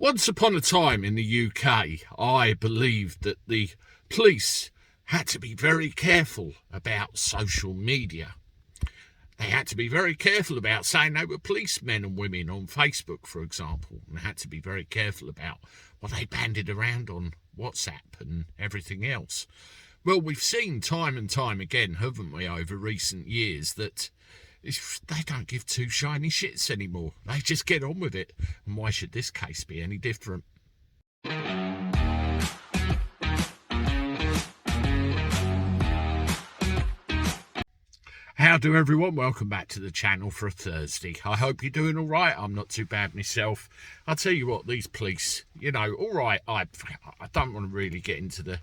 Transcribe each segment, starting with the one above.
Once upon a time in the UK, I believed that the police had to be very careful about social media. They had to be very careful about saying they were policemen and women on Facebook, for example, and had to be very careful about what they banded around on WhatsApp and everything else. Well, we've seen time and time again, haven't we, over recent years, that they don't give two shiny shits anymore. They just get on with it. And why should this case be any different? How do everyone? Welcome back to the channel for a Thursday. I hope you're doing all right. I'm not too bad myself. I'll tell you what, these police, all right, I don't want to really get into the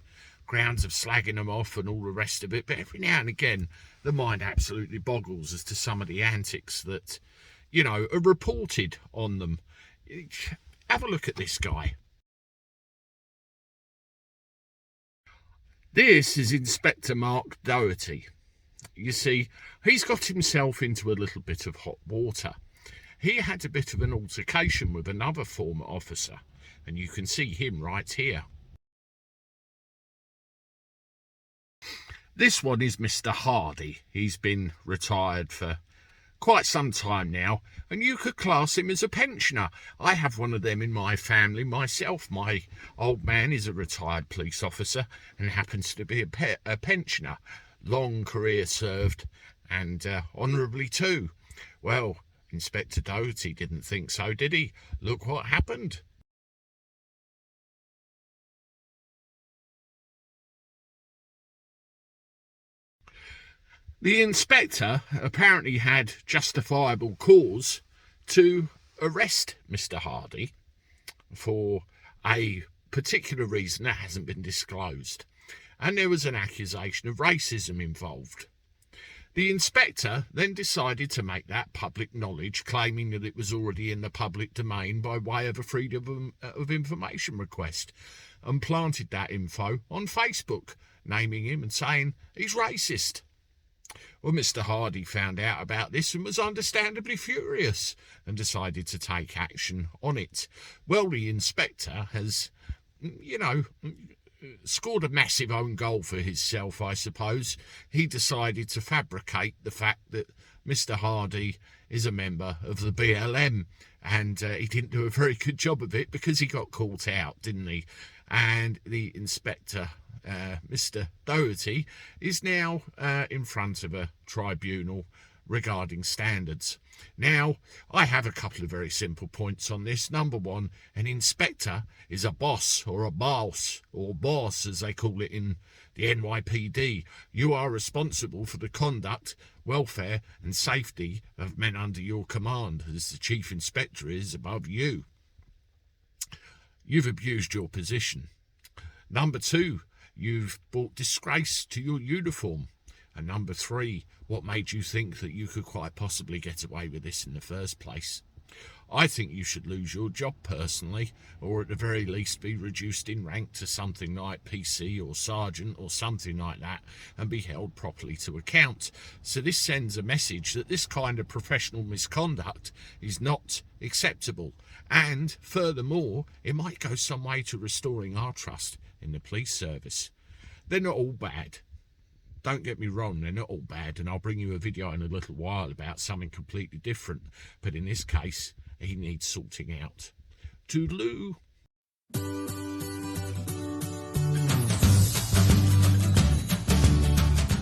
grounds of slagging them off and all the rest of it, but every now and again the mind absolutely boggles as to some of the antics that are reported on them. Have a look at this guy. This is Inspector Mark Doherty. You see, he's got himself into a little bit of hot water. He had a bit of an altercation with another former officer, and you can see him right here. This one is Mr. Hardy. He's been retired for quite some time now, and you could class him as a pensioner. I have one of them in my family myself. My old man is a retired police officer and happens to be a pensioner. Long career served, and honourably too. Well, Inspector Doherty didn't think so, did he? Look what happened. The inspector apparently had justifiable cause to arrest Mr. Hardy for a particular reason that hasn't been disclosed, and there was an accusation of racism involved. The inspector then decided to make that public knowledge, claiming that it was already in the public domain by way of a freedom of information request, and planted that info on Facebook, naming him and saying he's racist. Well, Mr. Hardy found out about this and was understandably furious and decided to take action on it. Well, the inspector has, scored a massive own goal for himself, I suppose. He decided to fabricate the fact that Mr. Hardy is a member of the BLM, and he didn't do a very good job of it because he got caught out, didn't he? And the inspector, Mr. Doherty, is now in front of a tribunal regarding standards. Now, I have a couple of very simple points on this. Number one, an inspector is a boss or a boss, or boss as they call it in the NYPD. You are responsible for the conduct, welfare and safety of men under your command, as the chief inspector is above you. You've abused your position. Number two, you've brought disgrace to your uniform. And number three, what made you think that you could quite possibly get away with this in the first place? I think you should lose your job personally, or at the very least be reduced in rank to something like PC or sergeant or something like that, and be held properly to account. So this sends a message that this kind of professional misconduct is not acceptable, and furthermore, it might go some way to restoring our trust in the police service. They're not all bad. Don't get me wrong, they're not all bad, and I'll bring you a video in a little while about something completely different. But in this case, he needs sorting out. Toodaloo.